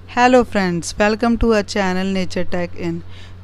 Hello friends, welcome to our channel Nature Tech In.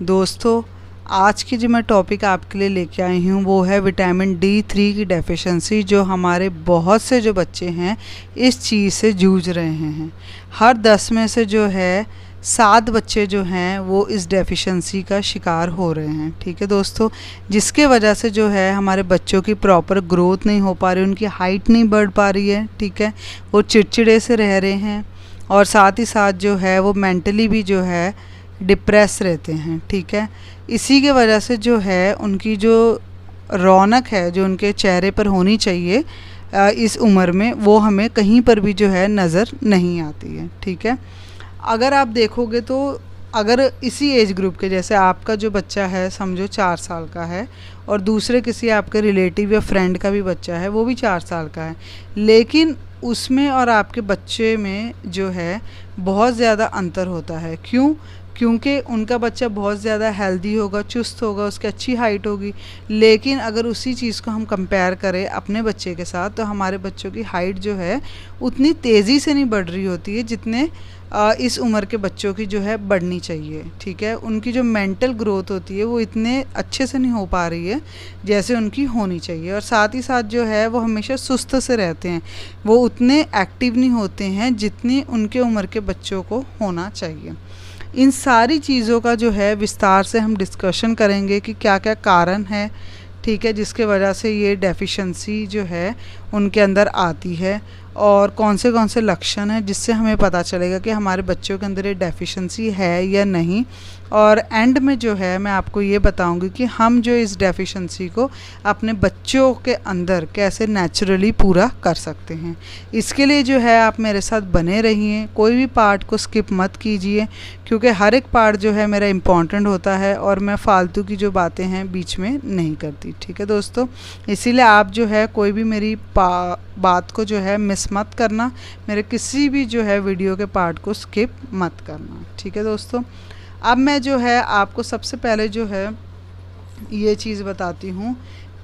दोस्तों, आज की जो मैं टॉपिक आपके लिए लेके आई हूँ वो है विटामिन D3 की डेफिशिएंसी, जो हमारे बहुत से जो बच्चे हैं इस चीज़ से जूझ रहे हैं। हर 10 में से जो है 7 बच्चे जो हैं वो इस डेफिशिएंसी का शिकार हो रहे हैं। ठीक है दोस्तों, जिसके वजह से जो है हमारे बच्चों की प्रॉपर ग्रोथ नहीं हो पा रही, उनकी हाइट नहीं बढ़ पा रही है। ठीक है, वो चिड़चिड़े से रह रहे हैं और साथ ही साथ जो है वो मेंटली भी जो है डिप्रेस रहते हैं। ठीक है, इसी के वजह से जो है उनकी जो रौनक है जो उनके चेहरे पर होनी चाहिए इस उम्र में, वो हमें कहीं पर भी जो है नज़र नहीं आती है। ठीक है, अगर आप देखोगे तो अगर इसी एज ग्रुप के, जैसे आपका जो बच्चा है समझो 4 साल का है और दूसरे किसी आपके रिलेटिव या फ्रेंड का भी बच्चा है वो भी 4 साल का है, लेकिन उसमें और आपके बच्चे में जो है बहुत ज़्यादा अंतर होता है। क्यों? क्योंकि उनका बच्चा बहुत ज़्यादा हेल्दी होगा, चुस्त होगा, उसकी अच्छी हाइट होगी, लेकिन अगर उसी चीज़ को हम कंपेयर करें अपने बच्चे के साथ तो हमारे बच्चों की हाइट जो है उतनी तेज़ी से नहीं बढ़ रही होती है जितने इस उम्र के बच्चों की जो है बढ़नी चाहिए। ठीक है, उनकी जो मेंटल ग्रोथ होती है वो इतने अच्छे से नहीं हो पा रही है जैसे उनकी होनी चाहिए, और साथ ही साथ जो है वो हमेशा सुस्त से रहते हैं, वो उतने एक्टिव नहीं होते हैं जितनी उनके उम्र के बच्चों को होना चाहिए। इन सारी चीज़ों का जो है विस्तार से हम डिस्कशन करेंगे कि क्या क्या कारण है, ठीक है, जिसके वजह से ये डेफिशिएंसी जो है उनके अंदर आती है, और कौन से लक्षण हैं जिससे हमें पता चलेगा कि हमारे बच्चों के अंदर ये डेफिशिएंसी है या नहीं। और एंड में जो है मैं आपको ये बताऊंगी कि हम जो इस डेफिशिएंसी को अपने बच्चों के अंदर कैसे नेचुरली पूरा कर सकते हैं। इसके लिए जो है आप मेरे साथ बने रहिए, कोई भी पार्ट को स्किप मत कीजिए, क्योंकि हर एक पार्ट जो है मेरा इम्पॉर्टेंट होता है और मैं फालतू की जो बातें हैं बीच में नहीं करती। ठीक है दोस्तों, इसीलिए आप जो है कोई भी मेरी बात को जो है मिस मत करना, मेरे किसी भी जो है वीडियो के पार्ट को स्किप मत करना। ठीक है दोस्तों, अब मैं जो है आपको सबसे पहले जो है ये चीज़ बताती हूँ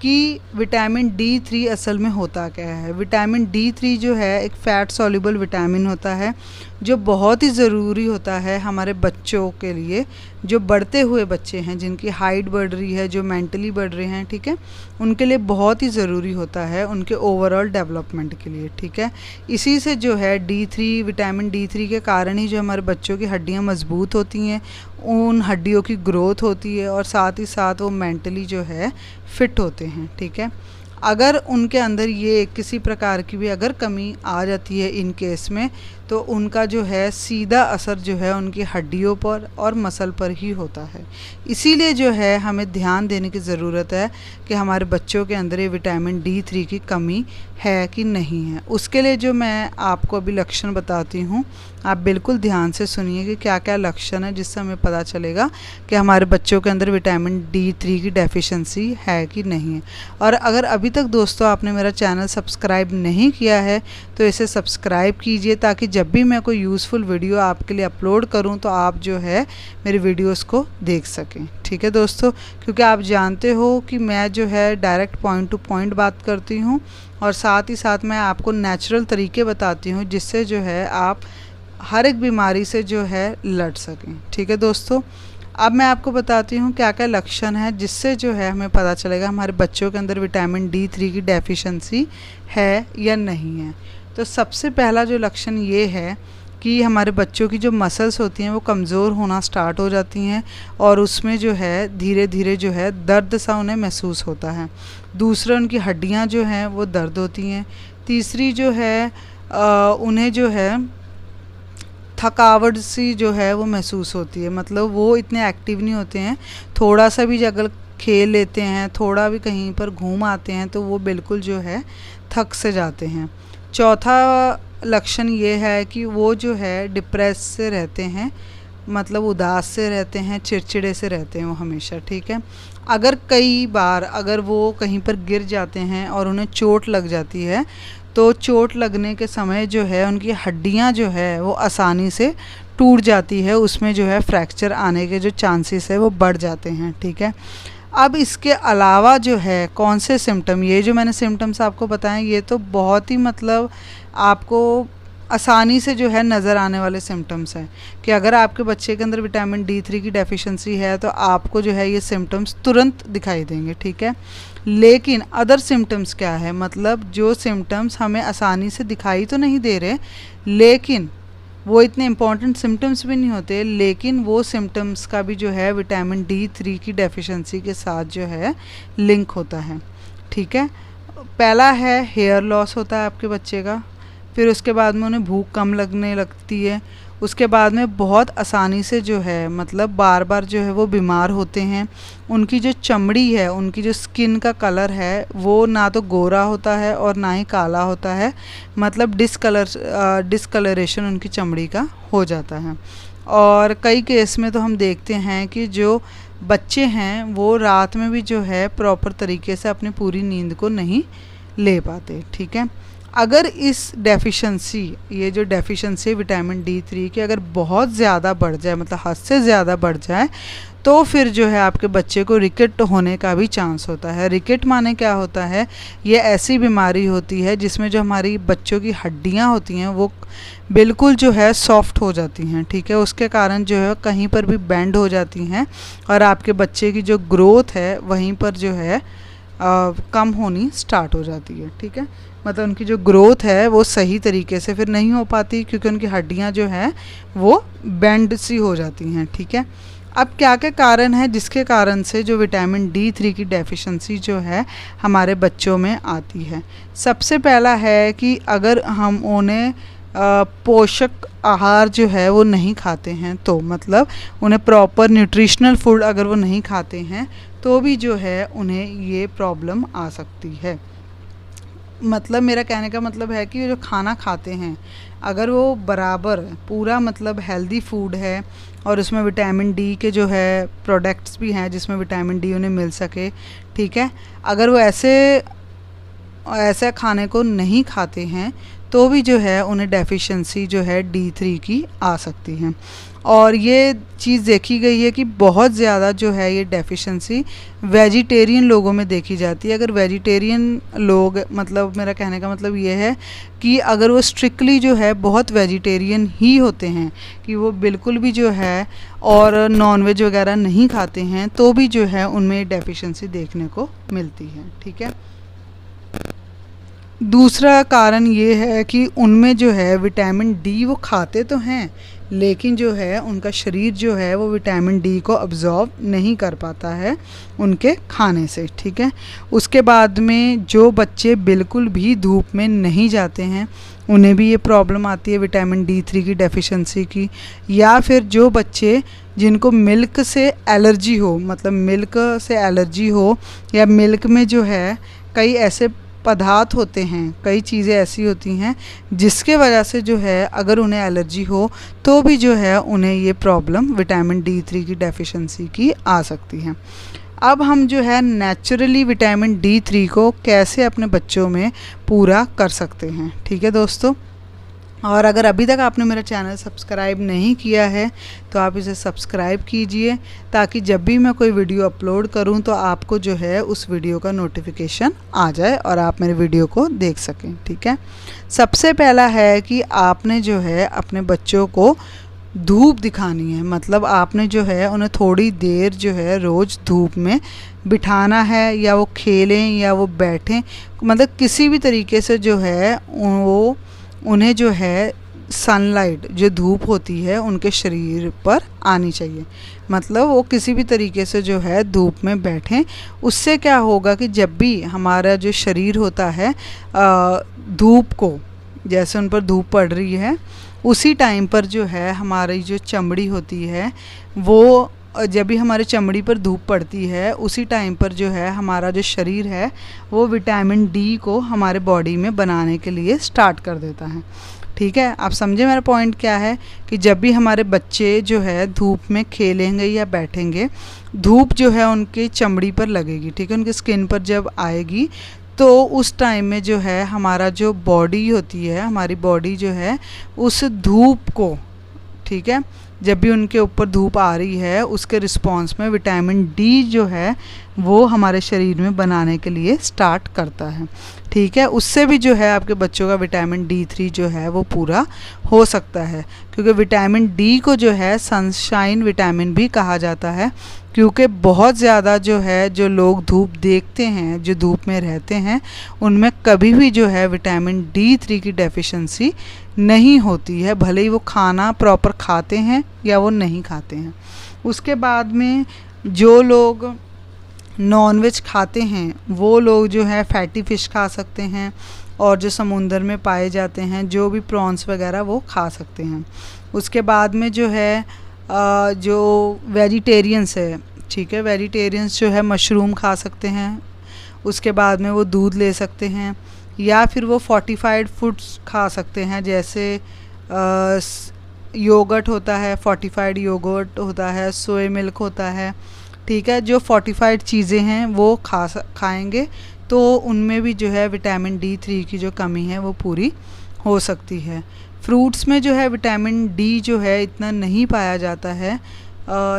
कि विटामिन D3 असल में होता क्या है। विटामिन D3 जो है एक फ़ैट सॉल्युबल विटामिन होता है जो बहुत ही ज़रूरी होता है हमारे बच्चों के लिए, जो बढ़ते हुए बच्चे हैं, जिनकी हाइट बढ़ रही है, जो मेंटली बढ़ रहे हैं। ठीक है, उनके लिए बहुत ही ज़रूरी होता है उनके ओवरऑल डेवलपमेंट के लिए। ठीक है, इसी से जो है विटामिन D3 के कारण ही जो हमारे बच्चों की हड्डियाँ मजबूत होती हैं, उन हड्डियों की ग्रोथ होती है और साथ ही साथ वो मेंटली जो है फिट होते हैं। ठीक है, अगर उनके अंदर ये किसी प्रकार की भी अगर कमी आ जाती है इन केस में, तो उनका जो है सीधा असर जो है उनकी हड्डियों पर और मसल पर ही होता है। इसीलिए जो है हमें ध्यान देने की ज़रूरत है कि हमारे बच्चों के अंदर ये विटामिन D3 की कमी है कि नहीं है। उसके लिए जो मैं आपको अभी लक्षण बताती हूँ, आप बिल्कुल ध्यान से सुनिए कि क्या क्या लक्षण है, जिससे हमें पता चलेगा कि हमारे बच्चों के अंदर विटामिन D3 की डेफिशिएंसी है कि नहीं है। और अगर अभी तक दोस्तों आपने मेरा चैनल सब्सक्राइब नहीं किया है तो इसे सब्सक्राइब कीजिए, ताकि जब भी मैं कोई यूज़फुल वीडियो आपके लिए अपलोड करूं तो आप जो है मेरी वीडियोस को देख सकें। ठीक है दोस्तों, क्योंकि आप जानते हो कि मैं जो है डायरेक्ट पॉइंट टू पॉइंट बात करती हूं और साथ ही साथ मैं आपको नेचुरल तरीके बताती हूं जिससे जो है आप हर एक बीमारी से जो है लड़ सकें। ठीक है दोस्तों, अब मैं आपको बताती हूँ क्या क्या लक्षण है जिससे जो है हमें पता चलेगा हमारे बच्चों के अंदर विटामिन D3 की डेफिशिएंसी है या नहीं है। तो सबसे पहला जो लक्षण ये है कि हमारे बच्चों की जो मसल्स होती हैं वो कमज़ोर होना स्टार्ट हो जाती हैं और उसमें जो है धीरे धीरे जो है दर्द सा उन्हें महसूस होता है। दूसरा, उनकी हड्डियाँ जो हैं वो दर्द होती हैं। तीसरी जो है उन्हें जो है थकावट सी जो है वो महसूस होती है, मतलब वो इतने एक्टिव नहीं होते हैं। थोड़ा सा भी अगर खेल लेते हैं, थोड़ा भी कहीं पर घूम आते हैं तो वो बिल्कुल जो है थक से जाते हैं। चौथा लक्षण ये है कि वो जो है डिप्रेस से रहते हैं, मतलब उदास से रहते हैं, चिड़चिड़े से रहते हैं वो हमेशा। ठीक है, अगर कई बार अगर वो कहीं पर गिर जाते हैं और उन्हें चोट लग जाती है तो चोट लगने के समय जो है उनकी हड्डियां जो है वो आसानी से टूट जाती है, उसमें जो है फ्रैक्चर आने के जो चांसेस है वो बढ़ जाते हैं। ठीक है, अब इसके अलावा जो है कौन से सिम्टम, ये जो मैंने सिम्टम्स आपको बताएं ये तो बहुत ही मतलब आपको आसानी से जो है नज़र आने वाले सिम्टम्स हैं कि अगर आपके बच्चे के अंदर विटामिन D3 की डेफिशिएंसी है तो आपको जो है ये सिम्टम्स तुरंत दिखाई देंगे, ठीक है। लेकिन अदर सिम्टम्स क्या है, मतलब जो सिम्टम्स हमें आसानी से दिखाई तो नहीं दे रहे, लेकिन वो इतने इम्पॉर्टेंट सिम्टम्स भी नहीं होते, लेकिन वो सिम्टम्स का भी जो है विटामिन D3 की डेफिशिएंसी के साथ जो है लिंक होता है, ठीक है। पहला है हेयर लॉस होता है आपके बच्चे का, फिर उसके बाद में उन्हें भूख कम लगने लगती है, उसके बाद में बहुत आसानी से जो है मतलब बार बार जो है वो बीमार होते हैं। उनकी जो चमड़ी है, उनकी जो स्किन का कलर है वो ना तो गोरा होता है और ना ही काला होता है, मतलब डिस्कलरेशन उनकी चमड़ी का हो जाता है। और कई केस में तो हम देखते हैं कि जो बच्चे हैं वो रात में भी जो है प्रॉपर तरीके से अपनी पूरी नींद को नहीं ले पाते, ठीक है। अगर इस डेफिशिएंसी, ये जो डेफिशिएंसी विटामिन D3 की अगर बहुत ज़्यादा बढ़ जाए, मतलब हद से ज़्यादा बढ़ जाए, तो फिर जो है आपके बच्चे को रिकेट होने का भी चांस होता है। रिकेट माने क्या होता है, ये ऐसी बीमारी होती है जिसमें जो हमारी बच्चों की हड्डियां होती हैं वो बिल्कुल जो है सॉफ्ट हो जाती हैं, ठीक है। उसके कारण जो है कहीं पर भी बेंड हो जाती हैं और आपके बच्चे की जो ग्रोथ है वहीं पर जो है कम होनी स्टार्ट हो जाती है, ठीक है। मतलब उनकी जो ग्रोथ है वो सही तरीके से फिर नहीं हो पाती, क्योंकि उनकी हड्डियां जो हैं वो बेंड सी हो जाती हैं, ठीक है। अब क्या क्या कारण है जिसके कारण से जो विटामिन D3 की डेफिशिएंसी जो है हमारे बच्चों में आती है। सबसे पहला है कि अगर हम उन्हें पोषक आहार जो है वो नहीं खाते हैं, तो मतलब उन्हें प्रॉपर न्यूट्रिशनल फूड अगर वो नहीं खाते हैं तो भी जो है उन्हें ये प्रॉब्लम आ सकती है। मतलब मेरा कहने का मतलब है कि जो खाना खाते हैं अगर वो बराबर पूरा मतलब हेल्दी फूड है और उसमें विटामिन D के जो है प्रोडक्ट्स भी हैं जिसमें विटामिन D उन्हें मिल सके, ठीक है। अगर वो ऐसे खाने को नहीं खाते हैं तो भी जो है उन्हें डेफिशिएंसी जो है D3 की आ सकती है। और ये चीज़ देखी गई है कि बहुत ज़्यादा जो है ये डेफिशिएंसी वेजिटेरियन लोगों में देखी जाती है। अगर वेजिटेरियन लोग, मतलब मेरा कहने का मतलब ये है कि अगर वो स्ट्रिक्टली जो है बहुत वेजिटेरियन ही होते हैं कि वो बिल्कुल भी जो है और नॉनवेज वगैरह नहीं खाते हैं, तो भी जो है उनमें डेफिशिएंसी देखने को मिलती है, ठीक है। दूसरा कारण ये है कि उनमें जो है विटामिन D वो खाते तो हैं, लेकिन जो है उनका शरीर जो है वो विटामिन D को अब्ज़ॉर्ब नहीं कर पाता है उनके खाने से, ठीक है। उसके बाद में जो बच्चे बिल्कुल भी धूप में नहीं जाते हैं उन्हें भी ये प्रॉब्लम आती है विटामिन D3 की डेफिशिएंसी की। या फिर जो बच्चे जिनको मिल्क से एलर्जी हो, मतलब मिल्क से एलर्जी हो, या मिल्क में जो है कई ऐसे पदार्थ होते हैं, कई चीज़ें ऐसी होती हैं जिसके वजह से जो है अगर उन्हें एलर्जी हो तो भी जो है उन्हें ये प्रॉब्लम विटामिन D3 की डेफिशिएंसी की आ सकती है। अब हम जो है नेचुरली विटामिन D3 को कैसे अपने बच्चों में पूरा कर सकते हैं, ठीक है दोस्तों। और अगर अभी तक आपने मेरा चैनल सब्सक्राइब नहीं किया है तो आप इसे सब्सक्राइब कीजिए, ताकि जब भी मैं कोई वीडियो अपलोड करूं तो आपको जो है उस वीडियो का नोटिफिकेशन आ जाए और आप मेरे वीडियो को देख सकें, ठीक है। सबसे पहला है कि आपने जो है अपने बच्चों को धूप दिखानी है, मतलब आपने जो है उन्हें थोड़ी देर जो है रोज़ धूप में बिठाना है, या वो खेलें या वो बैठें, मतलब किसी भी तरीके से जो है वो उन्हें जो है सनलाइट जो धूप होती है उनके शरीर पर आनी चाहिए, मतलब वो किसी भी तरीके से जो है धूप में बैठें। उससे क्या होगा कि जब भी हमारा जो शरीर होता है धूप को, जैसे उन पर धूप पड़ रही है उसी टाइम पर जो है हमारी जो चमड़ी होती है वो, जब भी हमारे चमड़ी पर धूप पड़ती है उसी टाइम पर जो है हमारा जो शरीर है वो विटामिन D को हमारे बॉडी में बनाने के लिए स्टार्ट कर देता है, ठीक है। आप समझे मेरा पॉइंट क्या है कि जब भी हमारे बच्चे जो है धूप में खेलेंगे या बैठेंगे, धूप जो है उनकी चमड़ी पर लगेगी, ठीक है, उनकी स्किन पर जब आएगी तो उस टाइम में जो है हमारा जो बॉडी होती है, हमारी बॉडी जो है उस धूप को, ठीक है, जब भी उनके ऊपर धूप आ रही है उसके रिस्पॉन्स में विटामिन D जो है वो हमारे शरीर में बनाने के लिए स्टार्ट करता है। ठीक है, उससे भी जो है आपके बच्चों का विटामिन D3 जो है वो पूरा हो सकता है, क्योंकि विटामिन डी को जो है सनशाइन विटामिन भी कहा जाता है, क्योंकि बहुत ज़्यादा जो है जो लोग धूप देखते हैं, जो धूप में रहते हैं, उनमें कभी भी जो है विटामिन D3 की डेफिशिएंसी नहीं होती है, भले ही वो खाना प्रॉपर खाते हैं या वो नहीं खाते हैं। उसके बाद में जो लोग नॉनवेज खाते हैं वो लोग जो है फैटी फ़िश खा सकते हैं, और जो समुंदर में पाए जाते हैं जो भी प्रॉन्स वगैरह वो खा सकते हैं। उसके बाद में जो है जो वेजिटेरियंस है, ठीक है, वेजिटेरियंस जो है मशरूम खा सकते हैं। उसके बाद में वो दूध ले सकते हैं, या फिर वो फोर्टिफाइड फूड्स खा सकते हैं, जैसे योगर्ट होता है, फोर्टिफाइड योगर्ट होता है, सोया मिल्क होता है। ठीक है, जो फोर्टिफाइड चीज़ें हैं वो खाएंगे तो उनमें भी जो है विटामिन D3 की जो कमी है वो पूरी हो सकती है। फ्रूट्स में जो है विटामिन डी जो है इतना नहीं पाया जाता है,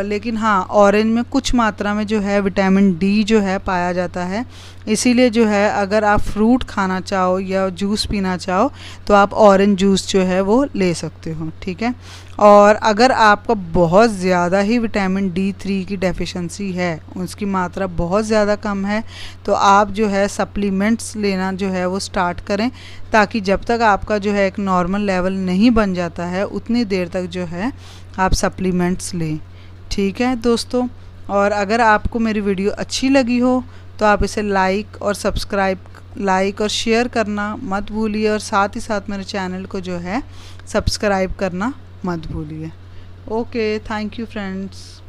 लेकिन हाँ ऑरेंज में कुछ मात्रा में जो है विटामिन डी जो है पाया जाता है। इसीलिए जो है अगर आप फ्रूट खाना चाहो या जूस पीना चाहो तो आप ऑरेंज जूस जो है वो ले सकते हो। ठीक है, और अगर आपका बहुत ज़्यादा ही विटामिन D3 की डेफिशिएंसी है, उसकी मात्रा बहुत ज़्यादा कम है, तो आप जो है सप्लीमेंट्स लेना जो है वो स्टार्ट करें, ताकि जब तक आपका जो है एक नॉर्मल लेवल नहीं बन जाता है उतनी देर तक जो है आप सप्लीमेंट्स लें। ठीक है दोस्तों, और अगर आपको मेरी वीडियो अच्छी लगी हो तो आप इसे लाइक और शेयर करना मत भूलिए, और साथ ही साथ मेरे चैनल को जो है सब्सक्राइब करना मत भूलिए। Okay, thank you friends.